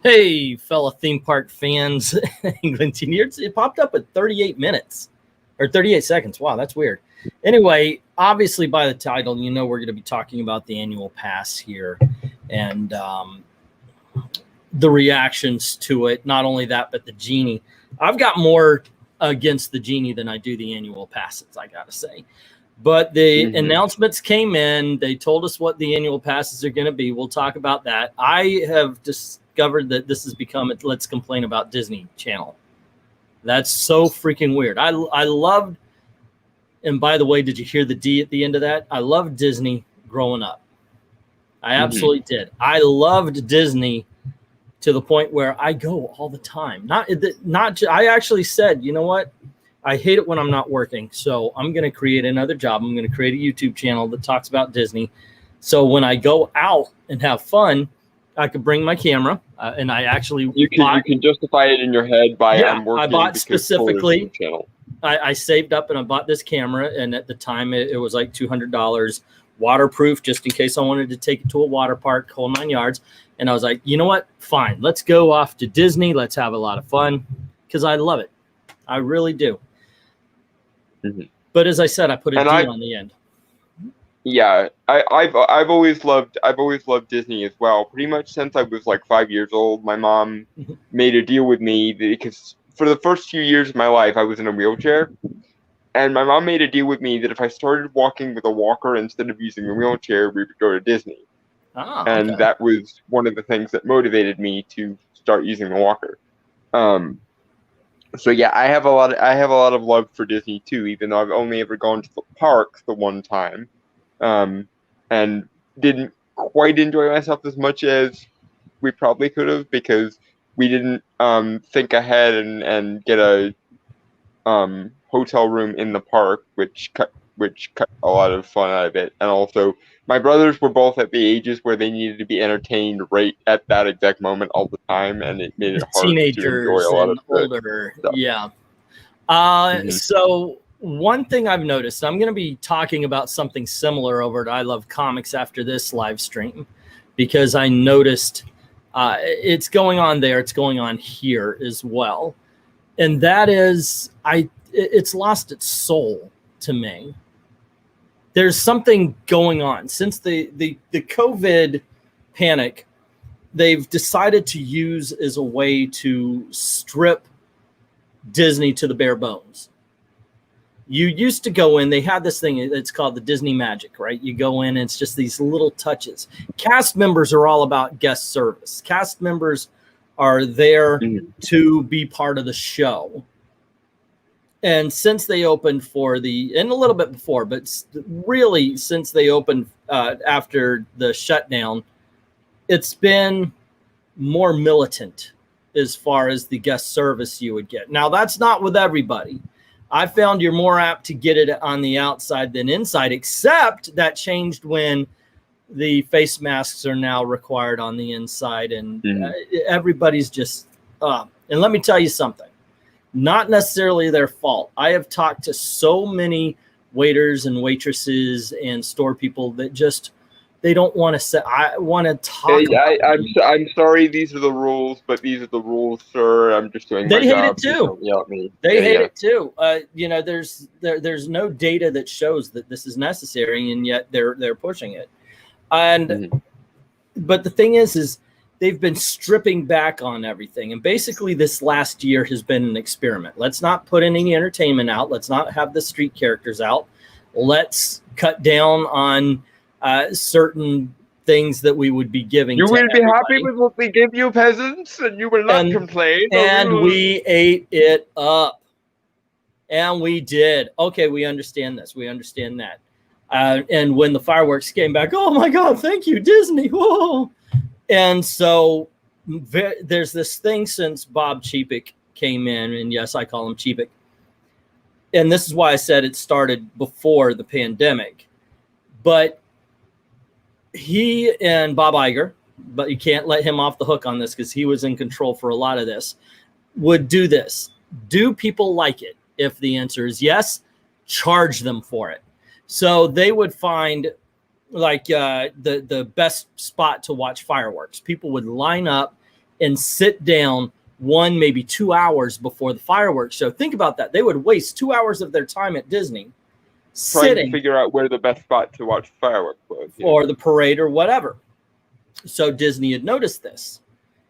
Hey, fellow theme park fans, England Seniors. It popped up at 38 minutes or 38 seconds. Wow, that's weird. Anyway, obviously by the title, you know we're going to be talking about the annual pass here and the reactions to it. Not only that, but the genie. I've got more against the genie than I do the annual passes, I got to say. But the announcements came in. They told us what the annual passes are going to be. We'll talk about that. I have discovered that this has become a Let's Complain About Disney channel. That's so freaking weird. I loved, and by the way, did you hear the D at the end of that? I loved Disney growing up. I absolutely did. I loved Disney to the point where I go all the time. I actually said, you know what? I hate it when I'm not working, so I'm going to create another job. I'm going to create a YouTube channel that talks about Disney. So when I go out and have fun, I could bring my camera, and I actually you can justify it in your head by I'm working. I bought specifically. I saved up and I bought this camera, and at the time it was like $200, waterproof, just in case I wanted to take it to a water park, whole 9 yards. And I was like, you know what? Fine, let's go off to Disney. Let's have a lot of fun because I love it. I really do. But as I said, I put a D on the end. Yeah, I've always loved Disney as well. Pretty much since I was like 5 years old, my mom made a deal with me because for the first few years of my life, I was in a wheelchair, and my mom made a deal with me that if I started walking with a walker instead of using a wheelchair, we would go to Disney. And that was one of the things that motivated me to start using the walker. So yeah, I have a lot of love for Disney too, even though I've only ever gone to the park the one time, and didn't quite enjoy myself as much as we probably could have because we didn't think ahead and get a hotel room in the park, which cut a lot of fun out of it. And also, my brothers were both at the ages where they needed to be entertained right at that exact moment all the time, and it made it hard teenagers to enjoy a lot and of older stuff. Yeah. So one thing I've noticed, I'm going to be talking about something similar over at I Love Comics after this live stream, because I noticed it's going on there. It's going on here as well. And that is, it's lost its soul to me. There's something going on since the COVID panic. They've decided to use as a way to strip Disney to the bare bones. You used to go in, they had this thing, it's called the Disney Magic, right? You go in and it's just these little touches. Cast members are all about guest service. Cast members are there to be part of the show. And since they opened and a little bit before, but really since they opened after the shutdown, it's been more militant as far as the guest service you would get. Now, that's not with everybody. I found you're more apt to get it on the outside than inside, except that changed when the face masks are now required on the inside, and everybody's just and let me tell you something, not necessarily their fault. I have talked to so many waiters and waitresses and store people that just they don't want to say. I want to talk. I'm sorry. These are the rules, but these are the rules, sir. I'm just doing my job. They hate it too. Yell at me. They hate it too. You know, there's no data that shows that this is necessary, and yet they're pushing it. And but the thing is they've been stripping back on everything, and basically this last year has been an experiment. Let's not put any entertainment out. Let's not have the street characters out. Let's cut down on certain things that we would be giving. You will be happy with what we give you, peasants, and you will not complain. And we ate it up. And we did. Okay, we understand this. We understand that. And when the fireworks came back, oh my God, thank you, Disney. Whoa. And so there's this thing since Bob Chapek came in, and yes, I call him Chapek. And this is why I said it started before the pandemic. But he and Bob Iger, but you can't let him off the hook on this because he was in control for a lot of this, would do this. Do people like it? If the answer is yes, charge them for it. So they would find like the best spot to watch fireworks. People would line up and sit down 1, maybe 2 hours before the fireworks show. Think about that. They would waste 2 hours of their time at Disney Trying sitting to figure out where the best spot to watch fireworks was. or the parade or whatever. So Disney had noticed this,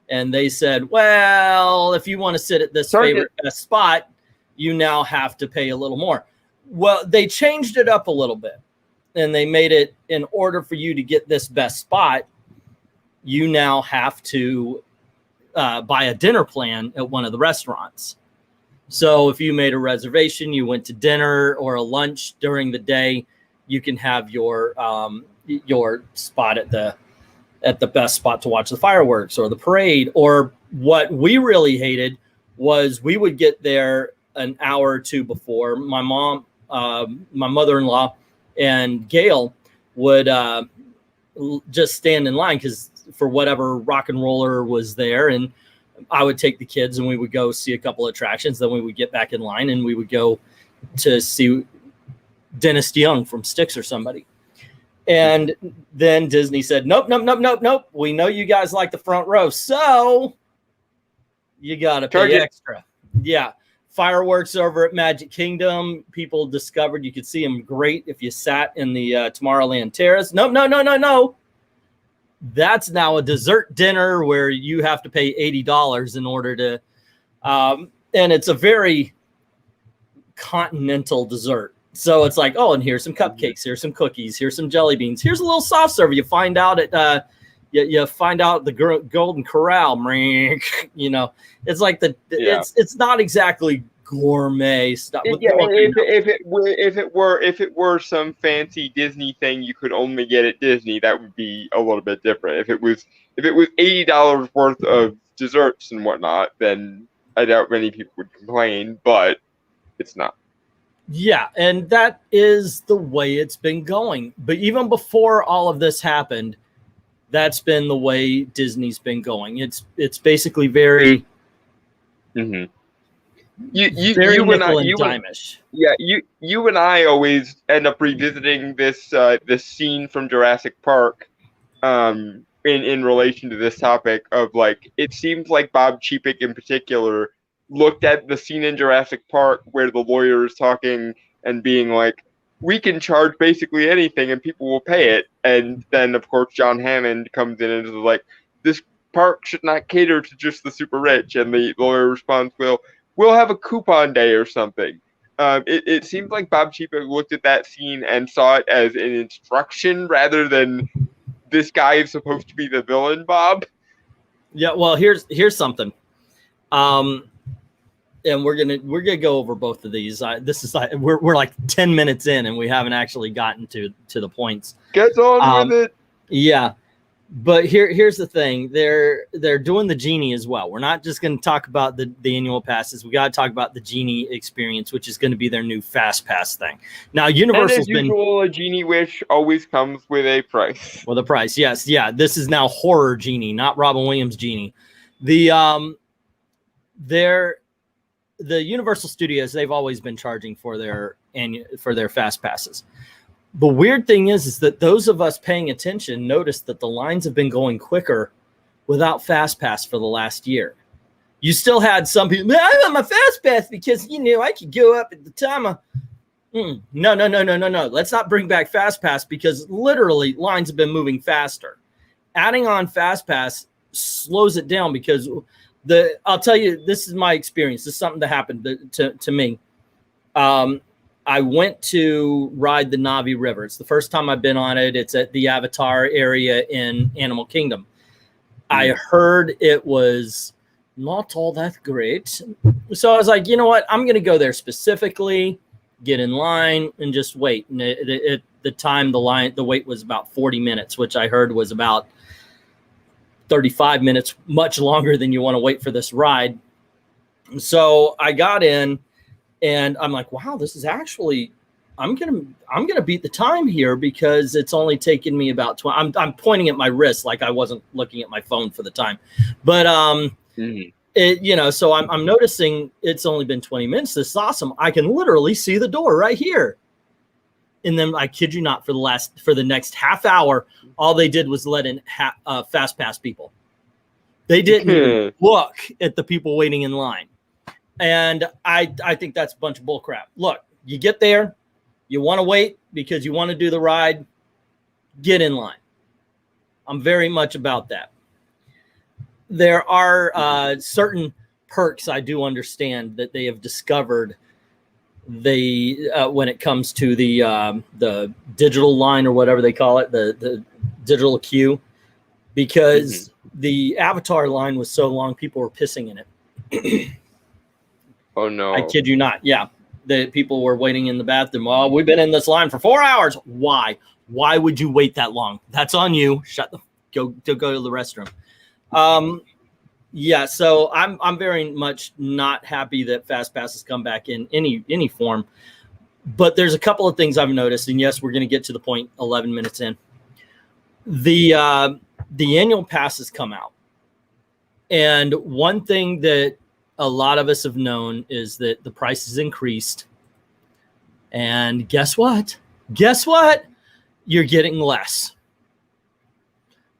and they said, well, if you want to sit at this favorite best spot, you now have to pay a little more. Well, they changed it up a little bit, and they made it, in order for you to get this best spot, you now have to buy a dinner plan at one of the restaurants. So if you made a reservation, you went to dinner or a lunch during the day, you can have your spot at the best spot to watch the fireworks or the parade. Or what we really hated was we would get there an hour or two before. My mom, my mother-in-law, and Gail would just stand in line because for whatever rock and roller was there, and I would take the kids and we would go see a couple of attractions. Then we would get back in line and we would go to see Dennis DeYoung from Styx or somebody. And then Disney said, nope. We know you guys like the front row, so you got to pay extra. Yeah. Fireworks over at Magic Kingdom. People discovered you could see them great if you sat in the Tomorrowland Terrace. No. That's now a dessert dinner where you have to pay $80 in order to, and it's a very continental dessert. So it's like, oh, and here's some cupcakes, here's some cookies, here's some jelly beans, here's a little soft serve. You find out at, you find out the Golden Corral, you know, it's like it's not exactly gourmet stuff. Yeah, if it were some fancy Disney thing you could only get at Disney, that would be a little bit different. If it was $80 worth of desserts and whatnot, then I doubt many people would complain, but it's not. Yeah, and that is the way it's been going. But even before all of this happened, that's been the way Disney's been going. It's basically very very nickel and dime-ish. Yeah, you and I always end up revisiting this scene from Jurassic Park in relation to this topic of, like, it seems like Bob Chapek in particular looked at the scene in Jurassic Park where the lawyer is talking and being like, we can charge basically anything and people will pay it. And then, of course, John Hammond comes in and is like, this park should not cater to just the super rich. And the lawyer responds, we'll have a coupon day or something. It seems like Bob Chapek looked at that scene and saw it as an instruction rather than this guy is supposed to be the villain, Bob. Yeah, well, here's something. And we're gonna go over both of these. This is like we're like 10 minutes in, and we haven't actually gotten to the points. Get on with it. Yeah, but here's the thing: they're doing the Genie as well. We're not just going to talk about the annual passes. We got to talk about the Genie experience, which is going to be their new Fast Pass thing. Now, Universal's been a Genie wish always comes with a price. With a price, yes, yeah. This is now horror Genie, not Robin Williams Genie. The Universal Studios, they've always been charging for their Fast Passes. The weird thing is that those of us paying attention noticed that the lines have been going quicker without Fast Pass for the last year. You still had some people, I want my Fast Pass because, I could go up at the time of... No. Let's not bring back Fast Pass because literally lines have been moving faster. Adding on Fast Pass slows it down because... I'll tell you, this is my experience. This is something that happened to me. I went to ride the Navi River. It's the first time I've been on it. It's at the Avatar area in Animal Kingdom. I heard it was not all that great. So I was like, you know what? I'm going to go there specifically, get in line, and just wait. And at the time, the wait was about 40 minutes, which I heard was about 35 minutes, much longer than you want to wait for this ride. So I got in and I'm like, wow, this is actually, I'm going to beat the time here because it's only taken me about 20. I'm pointing at my wrist like I wasn't looking at my phone for the time. But, so I'm noticing it's only been 20 minutes. This is awesome. I can literally see the door right here. And then I kid you not, for the next half hour, all they did was let in Fast Pass people. They didn't even look at the people waiting in line. And I think that's a bunch of bull crap. Look, you get there, you want to wait because you want to do the ride, get in line. I'm very much about that. There are certain perks I do understand that they have discovered when it comes to the digital line or whatever they call it, the digital queue, because the avatar line was so long, people were pissing in it. Oh no! I kid you not. Yeah, the people were waiting in the bathroom. Well, we've been in this line for 4 hours. Why? Why would you wait that long? That's on you. Go to the restroom. Yeah, so I'm very much not happy that fast passes come back in any form. But there's a couple of things I've noticed, and yes, we're going to get to the point 11 minutes in. The annual passes come out, and one thing that a lot of us have known is that the price has increased. And guess what? Guess what? You're getting less.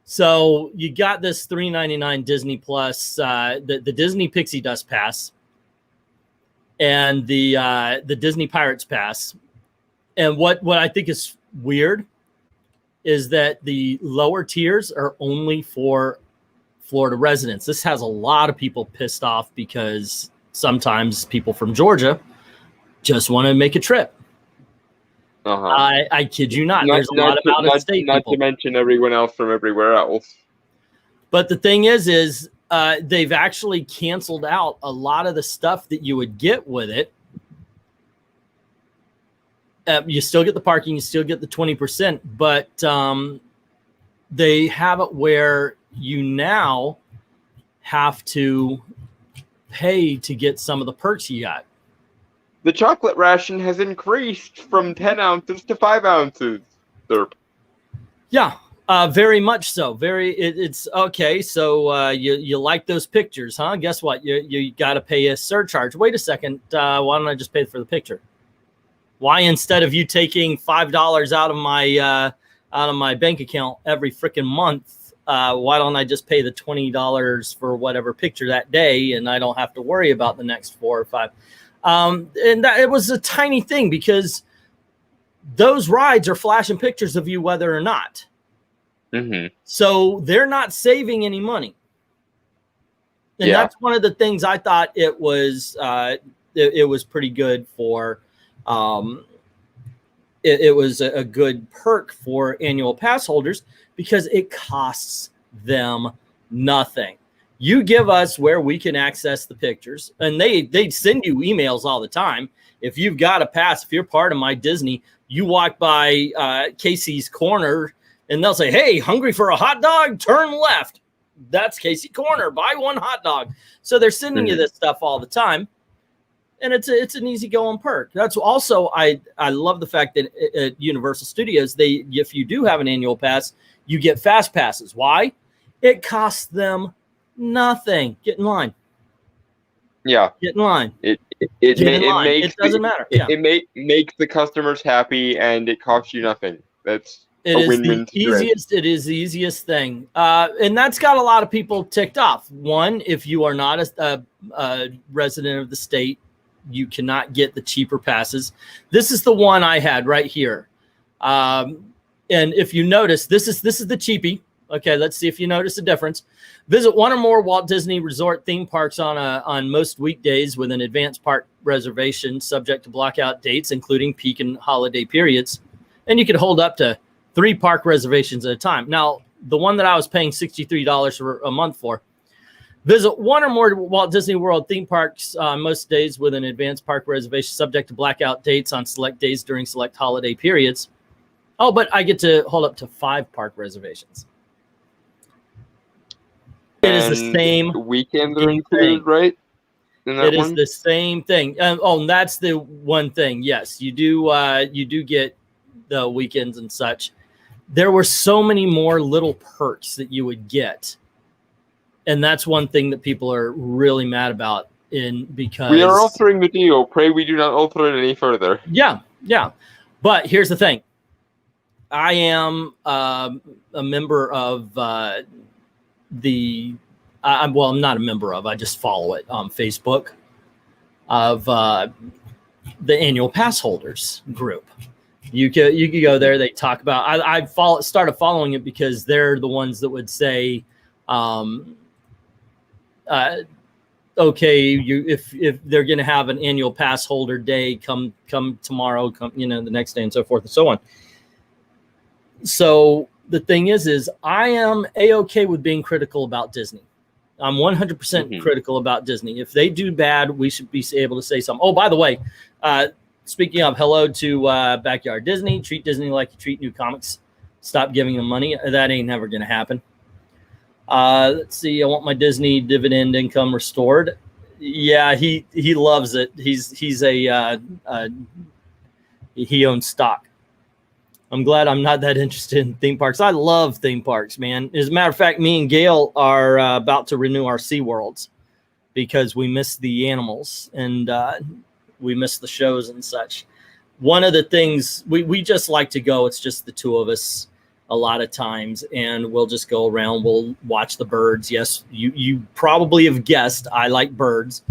So you got this $3.99 Disney Plus, the Disney Pixie Dust Pass, and the Disney Pirates Pass. And what I think is weird is that the lower tiers are only for Florida residents. This has a lot of people pissed off because sometimes people from Georgia just want to make a trip. I kid you not. There's a lot of out-of-state people. Not to mention everyone else from everywhere else. But the thing is they've actually canceled out a lot of the stuff that you would get with it. You still get the parking, you still get the 20%, but they have it where you now have to pay to get some of the perks you got. The chocolate ration has increased from 10 ounces to 5 ounces. Derp. Yeah, very much so. It's okay. So you like those pictures, huh? Guess what? You got to pay a surcharge. Wait a second. Why don't I just pay for the picture? Why, instead of you taking $5 out of my bank account every freaking month, why don't I just pay the $20 for whatever picture that day, and I don't have to worry about the next 4 or 5? And that it was a tiny thing because those rides are flashing pictures of you whether or not. So they're not saving any money. And that's one of the things I thought it was pretty good for. It was a good perk for annual pass holders because it costs them nothing. You give us where we can access the pictures, and they send you emails all the time. If you've got a pass, if you're part of my Disney, you walk by Casey's Corner, and they'll say, "Hey, hungry for a hot dog? Turn left. That's Casey Corner. Buy one hot dog." So they're sending you this stuff all the time, and it's an easygoing perk. That's also I love the fact that at Universal Studios, if you do have an annual pass, you get fast passes. Why? It costs them nothing. Get in line. Yeah. Get in line. It doesn't matter. It makes the customers happy, and it costs you nothing. That's It is the easiest thing. And that's got a lot of people ticked off. One, if you are not a resident of the state, you cannot get the cheaper passes. This is the one I had right here. And if you notice, this is the cheapie. Okay, let's see if you notice a difference. Visit one or more Walt Disney Resort theme parks on most weekdays with an advanced park reservation subject to blockout dates, including peak and holiday periods. And you can hold up to 3 park reservations at a time. Now, the one that I was paying $63 for a month for, visit one or more Walt Disney World theme parks most days with an advanced park reservation subject to blackout dates on select days during select holiday periods. Oh, but I get to hold up to 5 park reservations. It is the same weekends are included, right? It is the same thing. And that's the one thing. Yes, you do get the weekends and such. There were so many more little perks that you would get, and that's one thing that people are really mad about. Because we are altering the deal. Pray we do not alter it any further. Yeah. But here's the thing. I am a member of the I'm not a member of. I just follow it on Facebook of the annual pass holders group. You could go there. They talk about. I started following it because they're the ones that would say, okay, if they're going to have an annual pass holder day, come tomorrow, come the next day, and so forth and so on. So the thing is I am a-okay with being critical about Disney. I'm 100% critical about Disney. If they do bad, we should be able to say something. Oh, by the way, speaking of, hello to Backyard Disney. Treat Disney like you treat new comics. Stop giving them money. That ain't never going to happen. Let's see. I want my Disney dividend income restored. Yeah, he loves it. He owns stock. I'm glad I'm not that interested in theme parks. I love theme parks, man. As a matter of fact, me and Gail are about to renew our SeaWorlds because we miss the animals and we miss the shows and such. One of the things we just like to go, it's just the two of us a lot of times, and we'll just go around. We'll watch the birds. Yes, you probably have guessed I like birds.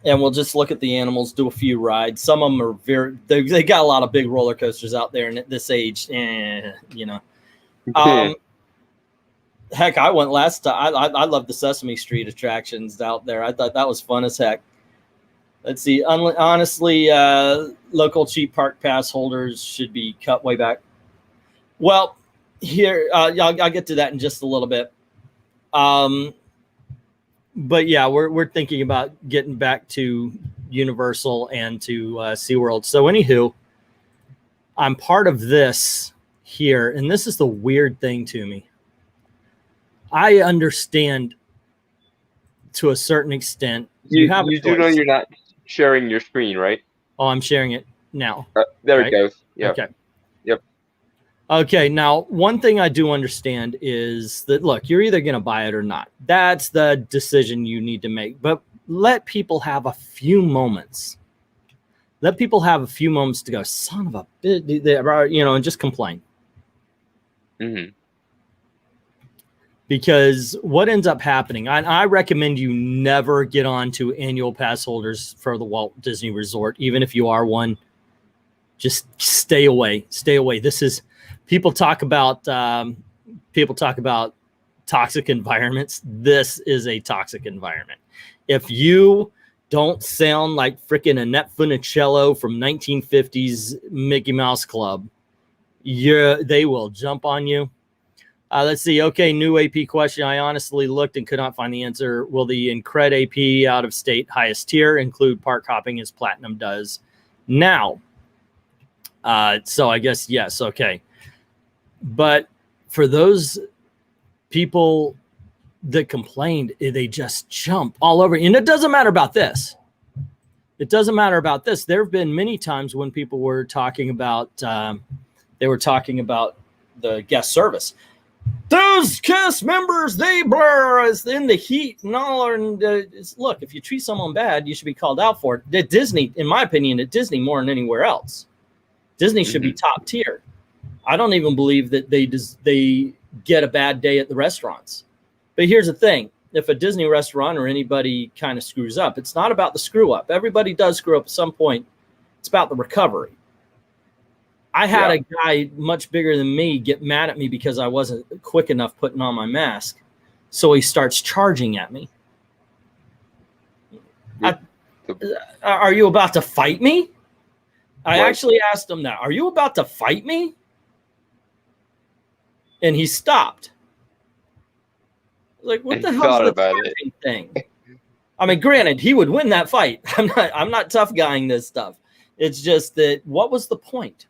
And we'll just look at the animals, do a few rides. Some of them are they got a lot of big roller coasters out there, and at this age, Heck, I went last time. I love the Sesame Street attractions out there. I thought that was fun as heck. Let's see. Honestly, local cheap park pass holders should be cut way back. Well, here, I'll get to that in just a little bit. But yeah, we're thinking about getting back to Universal and to SeaWorld. So anywho, I'm part of this here, and this is the weird thing to me. I understand to a certain extent. You do know you're not sharing your screen, right? Oh, I'm sharing it now. There it goes. Yeah. Okay. Yep. Okay. Now, one thing I do understand is that, look, you're either going to buy it or not. That's the decision you need to make. But let people have a few moments. Let people have a few moments to go, son of a bitch, and just complain. Mm-hmm. Because what ends up happening, I recommend you never get on to annual pass holders for the Walt Disney Resort, even if you are one. Just stay away. Stay away. This is people talk about toxic environments. This is a toxic environment. If you don't sound like freaking Annette Funicello from 1950s Mickey Mouse Club, they will jump on you. Let's see. Okay, new AP question. I honestly looked and could not find the answer. Will the Incred AP out of state highest tier include park hopping as Platinum does now? So I guess yes. Okay. But for those people that complained, they just jump all over. And it doesn't matter about this. It doesn't matter about this. There have been many times when people were talking about, they were talking about the guest service. Those cast members, they blur us in the heat and all. And look, if you treat someone bad, you should be called out for it. At Disney, in my opinion, at Disney more than anywhere else, Disney should be top tier. I don't even believe that they get a bad day at the restaurants. But here's the thing. If a Disney restaurant or anybody kind of screws up, it's not about the screw up. Everybody does screw up at some point. It's about the recovery. I had a guy much bigger than me get mad at me because I wasn't quick enough putting on my mask. So he starts charging at me. Are you about to fight me? I actually asked him that. Are you about to fight me? And he stopped. Like, what the hell is the charging thing? I mean, granted, he would win that fight. I'm not tough guying this stuff. It's just that what was the point?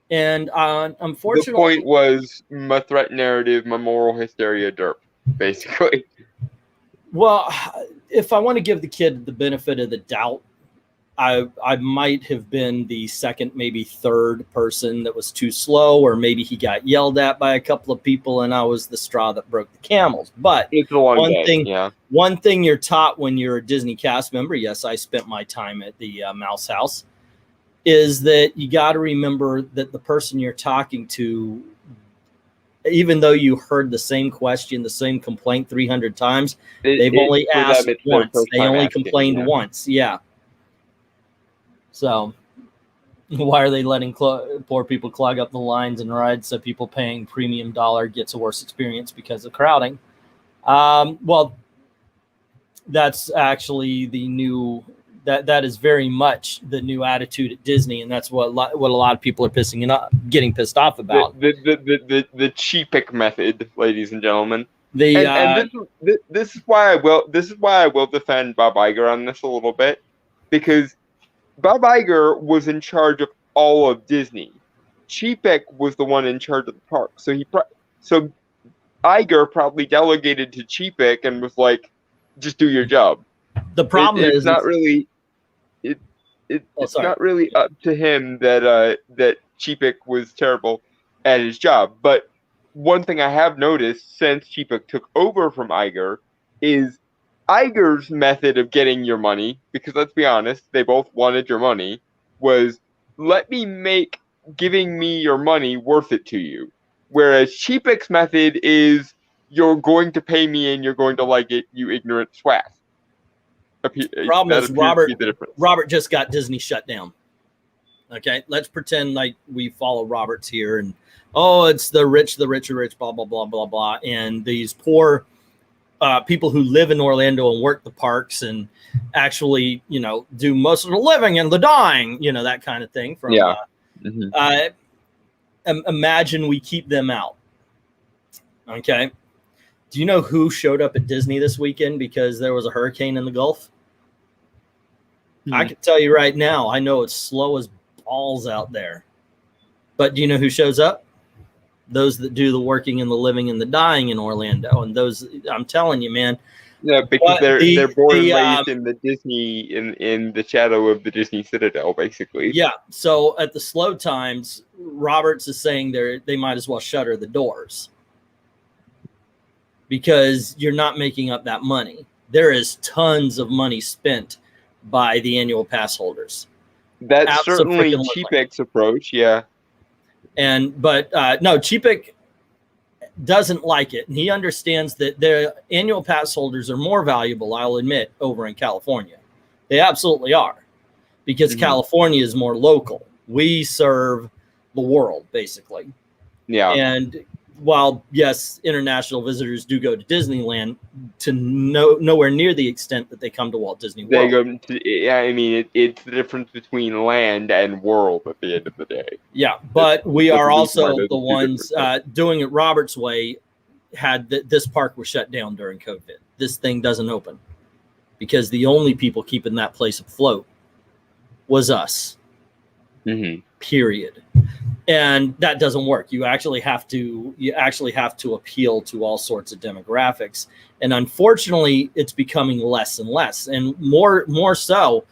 And unfortunately, the point was my threat narrative, my moral hysteria derp, basically. Well, if I want to give the kid the benefit of the doubt, I might have been the second, maybe third person that was too slow, or maybe he got yelled at by a couple of people and I was the straw that broke the camels. But it's a long day. One thing you're taught when you're a Disney cast member, yes, I spent my time at the Mouse House, is that you got to remember that the person you're talking to, even though you heard the same question, the same complaint 300 times, they've only for them, asked it's their once. first They time only asking, complained yeah. once. Yeah. So why are they letting poor people clog up the lines and rides so people paying premium dollar gets a worse experience because of crowding? Well, that's actually the new, that is very much the new attitude at Disney, and that's what a lot of people are getting pissed off about. The cheapic method, ladies and gentlemen. The and this is why I will defend Bob Iger on this a little bit, because Bob Iger was in charge of all of Disney. Chapek was the one in charge of the park, so Iger probably delegated to Chapek and was like, "Just do your job." The problem it's not really it's not really up to him that Chapek was terrible at his job. But one thing I have noticed since Chapek took over from Iger is Iger's method of getting your money, because let's be honest, they both wanted your money, was let me make giving me your money worth it to you. Whereas Chapek's method is you're going to pay me and you're going to like it, you ignorant swat. Problem is Robert just got Disney shut down. Okay, let's pretend like we follow Robert's here, and it's the rich, blah blah blah blah blah, and these poor people who live in Orlando and work the parks and actually, do most of the living and the dying, that kind of thing. From imagine we keep them out. Okay, do you know who showed up at Disney this weekend because there was a hurricane in the Gulf? I can tell you right now, I know it's slow as balls out there. But do you know who shows up? Those that do the working and the living and the dying in Orlando. And those, I'm telling you, man. Yeah, because they're born and raised in the Disney, in the shadow of the Disney Citadel, basically. Yeah. So at the slow times, Roberts is saying they might as well shutter the doors, because you're not making up that money. There is tons of money spent by the annual pass holders. That's certainly Chapek's approach, yeah. But no, Chapek doesn't like it. And he understands that the annual pass holders are more valuable, I'll admit, over in California. They absolutely are, because California is more local. We serve the world, basically. Yeah. And while, yes, international visitors do go to Disneyland, to nowhere near the extent that they come to Walt Disney World. They go to, I mean, it's the difference between land and world at the end of the day. Yeah, but we are also the ones doing it Robert's way. This park was shut down during COVID. This thing doesn't open because the only people keeping that place afloat was us. Period. And that doesn't work. You actually have to appeal to all sorts of demographics. And unfortunately, it's becoming less and less. And more so,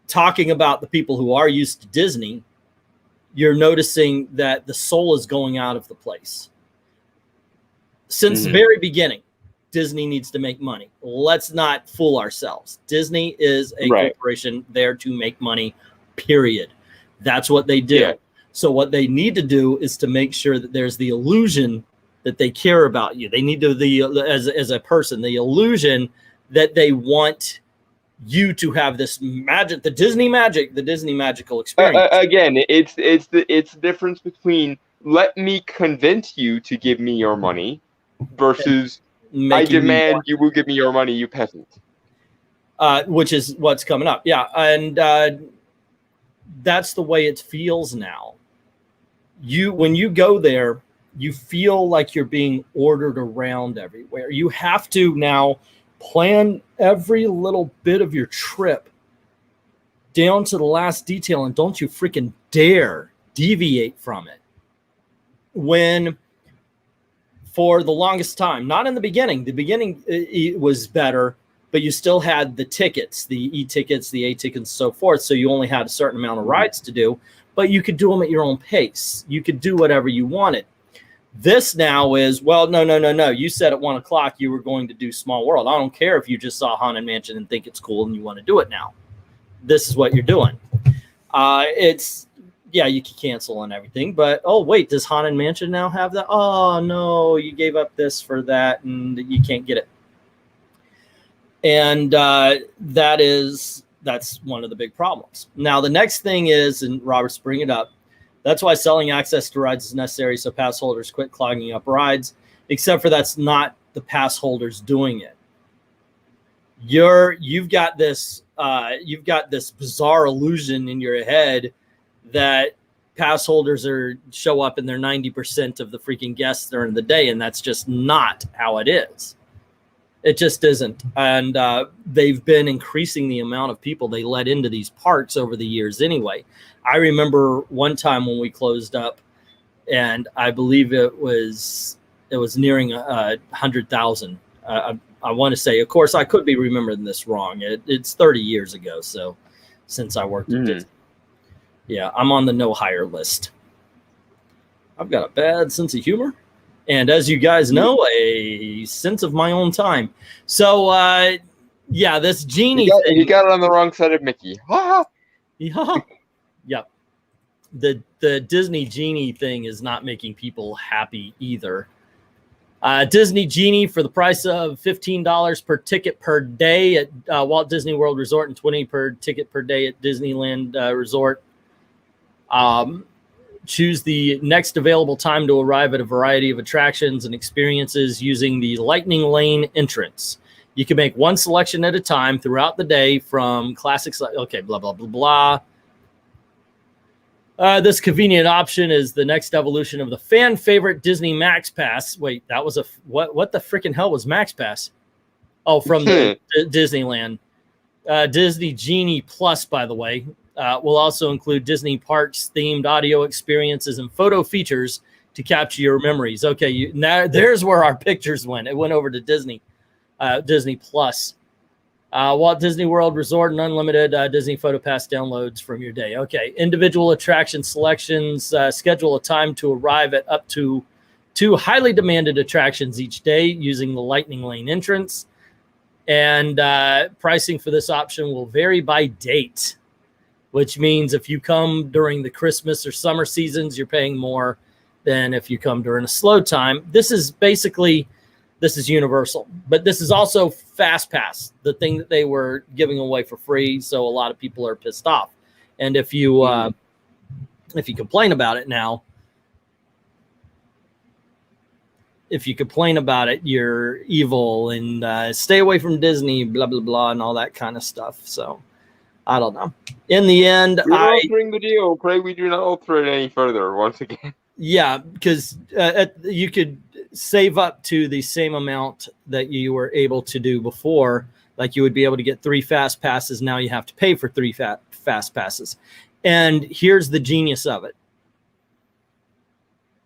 talking about the people who are used to Disney, you're noticing that the soul is going out of the place. Since the very beginning, Disney needs to make money. Let's not fool ourselves. Disney is a corporation there to make money, period. That's what they do. Yeah. So what they need to do is to make sure that there's the illusion that they care about you. They need to, as a person, the illusion that they want you to have this magic, the Disney magical experience. Again, it's the difference between let me convince you to give me your money versus I demand you will give me your money, you peasant. Which is what's coming up. Yeah, and that's the way it feels now. When you go there, you feel like you're being ordered around everywhere. You have to now plan every little bit of your trip down to the last detail, and don't you freaking dare deviate from it. When for the longest time, not in the beginning it was better, but you still had the tickets, the e-tickets, the A-tickets, and so forth. So you only had a certain amount of rides to do, but you could do them at your own pace. You could do whatever you wanted. This now is, well, no. You said at 1 o'clock you were going to do Small World. I don't care if you just saw Haunted Mansion and think it's cool and you want to do it now. This is what you're doing. It's yeah, you can cancel and everything, but oh wait, does Haunted Mansion now have that? Oh no, you gave up this for that and you can't get it. And that's one of the big problems. Now the next thing is, and Robert's bring it up, that's why selling access to rides is necessary so pass holders quit clogging up rides, except for that's not the pass holders doing it. You've got this bizarre illusion in your head that pass holders show up and they're 90% of the freaking guests during the day, and that's just not how it is. It just isn't. And they've been increasing the amount of people they let into these parks over the years anyway. I remember one time when we closed up, and I believe it was nearing 100,000. I want to say, of course, I could be remembering this wrong. It's 30 years ago, so since I worked at Disney. Yeah, I'm on the no hire list. I've got a bad sense of humor, and as you guys know, a sense of my own time. So, yeah, this genie thing. You got it on the wrong side of Mickey. Yeah. Yep. The Disney Genie thing is not making people happy either. Disney Genie for the price of $15 per ticket per day at Walt Disney World Resort and $20 per ticket per day at Disneyland Resort. Choose the next available time to arrive at a variety of attractions and experiences using the Lightning Lane entrance. You can make one selection at a time throughout the day from classics like, okay, blah, blah, blah, blah. This convenient option is the next evolution of the fan favorite Disney Max Pass. Wait, that was what the freaking hell was Max Pass? Oh, from the Disneyland. Disney Genie Plus, by the way, will also include Disney Parks themed audio experiences and photo features to capture your memories. Okay, now there's where our pictures went. It went over to Disney Plus. Walt Disney World Resort and unlimited Disney Photo Pass downloads from your day. Okay, individual attraction selections, schedule a time to arrive at up to 2 highly demanded attractions each day using the Lightning Lane entrance. And pricing for this option will vary by date, which means if you come during the Christmas or summer seasons, you're paying more than if you come during a slow time. This is universal, but this is also Fast Pass, the thing that they were giving away for free. So a lot of people are pissed off. And if you complain about it now, you're evil and stay away from Disney, blah, blah, blah, and all that kind of stuff. So I don't know. In the end, we're altering the deal. Pray we do not alter it any further once again. Yeah, because you could save up to the same amount that you were able to do before. Like you would be able to get 3 Fast Passes. Now you have to pay for 3 Fast Passes. And here's the genius of it.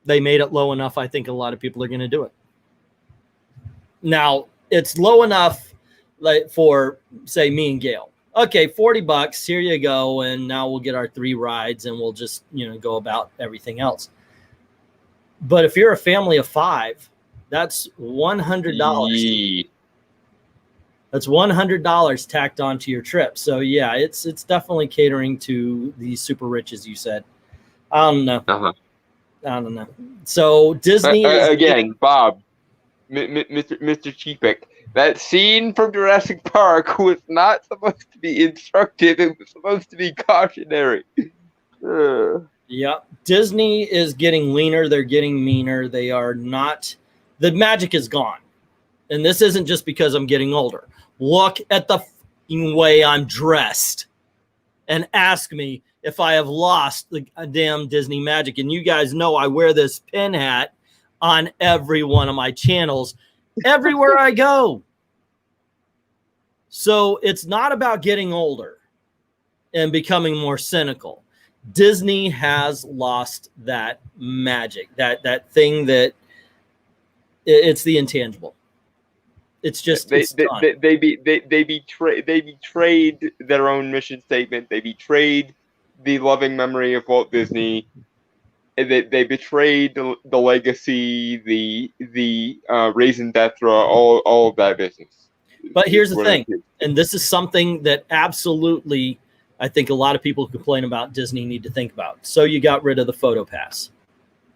They made it low enough. I think a lot of people are going to do it. Now it's low enough like for say me and Gail. Okay, $40. Here you go. And now we'll get our 3 rides and we'll just, go about everything else. But if you're a family of 5, that's $100. That's $100 tacked onto your trip. So yeah, it's definitely catering to the super rich, as you said. I don't know. I don't know. So Disney again, Bob, Mr. Cheapik. That scene from Jurassic Park was not supposed to be instructive. It was supposed to be cautionary. Yeah, Disney is getting leaner. They're getting meaner. They are not. The magic is gone. And this isn't just because I'm getting older. Look at the way I'm dressed and ask me if I have lost the damn Disney magic. And you guys know I wear this pin hat on every one of my channels, everywhere I go. So it's not about getting older and becoming more cynical. Disney has lost that magic, that thing that it's the intangible. It's just they betrayed their own mission statement. They betrayed the loving memory of Walt Disney. They betrayed the legacy, the raison d'etre, all of that business. But here's the thing, and this is something that absolutely I think a lot of people who complain about Disney need to think about. So you got rid of the photo pass,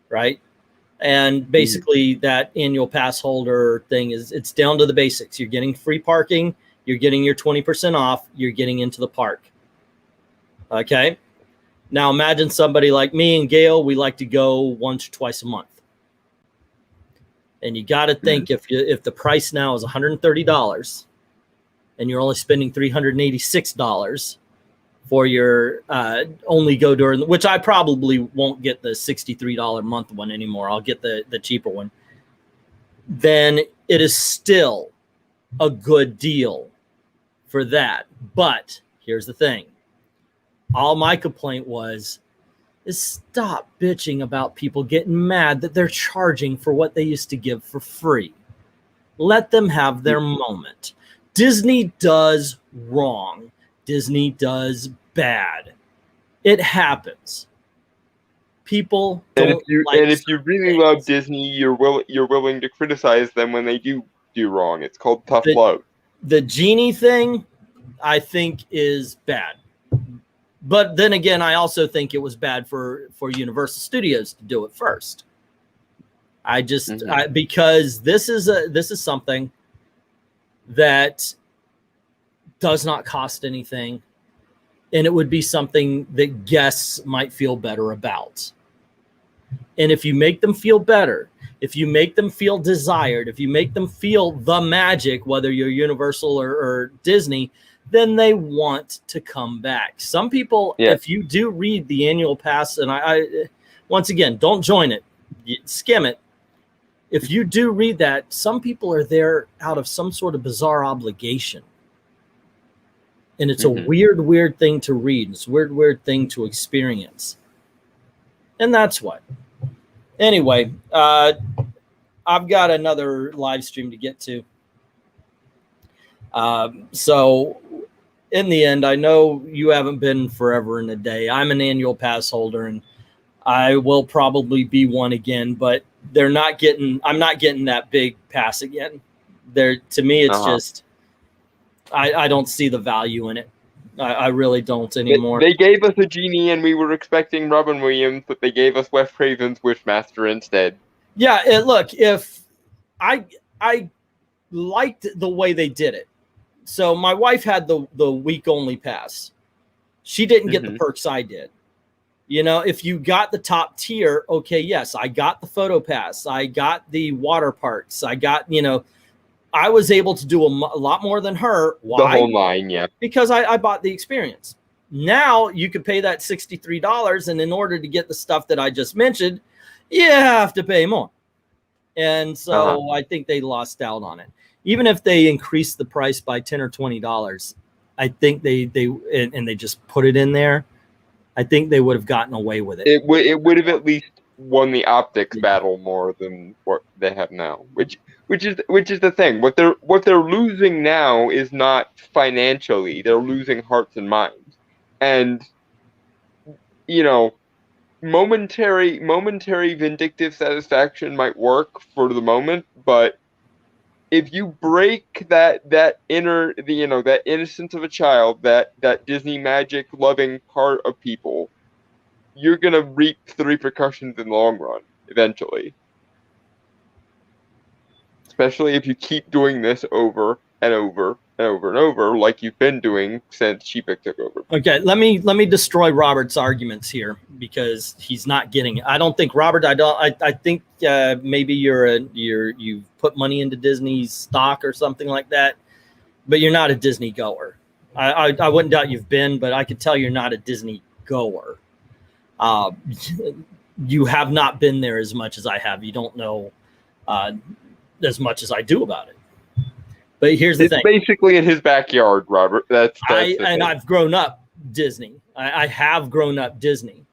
right? And basically that annual pass holder thing it's down to the basics. You're getting free parking, you're getting your 20% off, you're getting into the park. Okay. Now imagine somebody like me and Gail, we like to go once or twice a month. And you got to think if the price now is $130 and you're only spending $386 for your only go during, which I probably won't get the $63 a month one anymore. I'll get the cheaper one. Then it is still a good deal for that. But here's the thing. All my complaint is stop bitching about people getting mad that they're charging for what they used to give for free. Let them have their moment. Disney does wrong. Disney does bad. It happens. People don't if you really love Disney, you're willing to criticize them when they do wrong. It's called tough love. The genie thing, I think, is bad. But then again, I also think it was bad for Universal Studios to do it first. Because this is something that does not cost anything, and it would be something that guests might feel better about. And if you make them feel better, if you make them feel desired, if you make them feel the magic, whether you're Universal or Disney, then they want to come back. Some people, if you do read the annual pass, and I once again, don't join it, skim it. If you do read that, some people are there out of some sort of bizarre obligation. And it's a weird thing to read. It's a weird thing to experience. And that's what. Anyway, I've got another live stream to get to. So in the end, I know you haven't been forever and a day. I'm an annual pass holder, and I will probably be one again, but I'm not getting that big pass again. To me, it's just, I don't see the value in it. I really don't anymore. They gave us a genie, and we were expecting Robin Williams, but they gave us Wes Craven's Wishmaster instead. Yeah, look, if I liked the way they did it. So my wife had the week only pass. She didn't get the perks I did. You know, if you got the top tier, okay, yes, I got the photo pass. I got the water parks. I got, I was able to do a lot more than her. Why? The whole line, yeah. Because I bought the experience. Now you could pay that $63, and in order to get the stuff that I just mentioned, you have to pay more. And so I think they lost out on it. Even if they increased the price by $10 or $20, I think they just put it in there, I think they would have gotten away with it. It would have at least won the optics battle more than what they have now, which is the thing. What they're losing now is not financially; they're losing hearts and minds, and momentary vindictive satisfaction might work for the moment, but if you break that innocence of a child, that Disney magic loving part of people, you're gonna reap the repercussions in the long run eventually. Especially if you keep doing this over and over and over and over, like you've been doing since Sheepick took over. Okay, let me destroy Robert's arguments here because he's not getting it. I don't think Robert. I think maybe you've put money into Disney's stock or something like that, but you're not a Disney goer. I wouldn't doubt you've been, but I could tell you're not a Disney goer. You have not been there as much as I have. You don't know as much as I do about it. But here's the thing. It's basically in his backyard, Robert. I've grown up Disney. I have grown up Disney.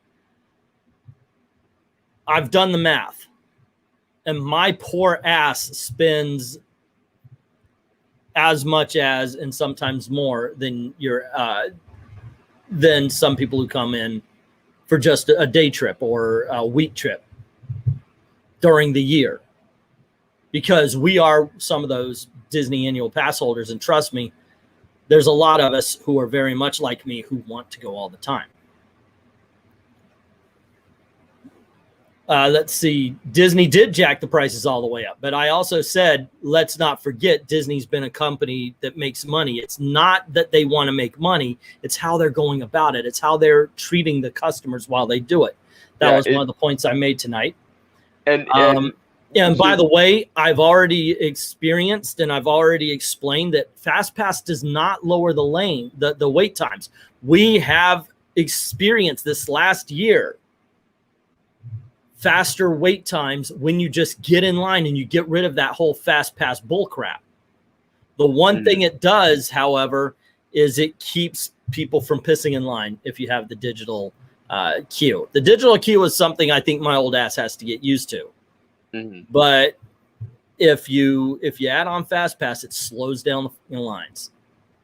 I've done the math. And my poor ass spends as much as, and sometimes more than than some people who come in for just a day trip or a week trip during the year. Because we are some of those Disney annual pass holders, and trust me, there's a lot of us who are very much like me who want to go all the time. Let's see. Disney did jack the prices all the way up. But I also said, let's not forget, Disney's been a company that makes money. It's not that they want to make money. It's how they're going about it. It's how they're treating the customers while they do it. That was one of the points I made tonight. And by the way, I've already experienced and I've already explained that FastPass does not lower the wait times. We have experienced this last year faster wait times when you just get in line and you get rid of that whole FastPass bullcrap. The one thing it does, however, is it keeps people from pissing in line if you have the digital queue. The digital queue is something I think my old ass has to get used to. But if you add on FastPass, it slows down the lines.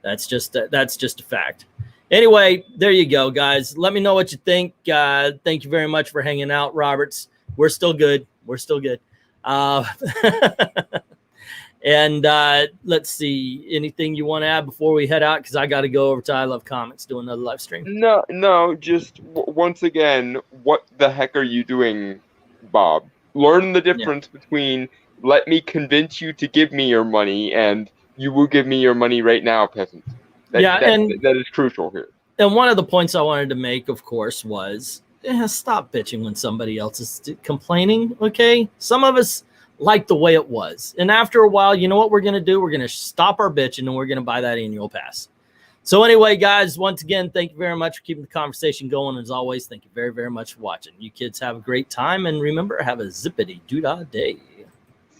That's just a fact. Anyway, there you go, guys. Let me know what you think. Thank you very much for hanging out, Roberts. We're still good. We're still good. And let's see. Anything you want to add before we head out? Because I got to go over to I Love Comics, do another live stream. No. Just once again, what the heck are you doing, Bob? Learn the difference between let me convince you to give me your money and you will give me your money right now, peasant. That is crucial here. And one of the points I wanted to make, of course, was stop bitching when somebody else is complaining, okay? Some of us like the way it was. And after a while, you know what we're going to do? We're going to stop our bitching and we're going to buy that annual pass. So anyway, guys, once again, thank you very much for keeping the conversation going. As always, thank you very, very much for watching. You kids have a great time. And remember, have a zippity-doo-dah day.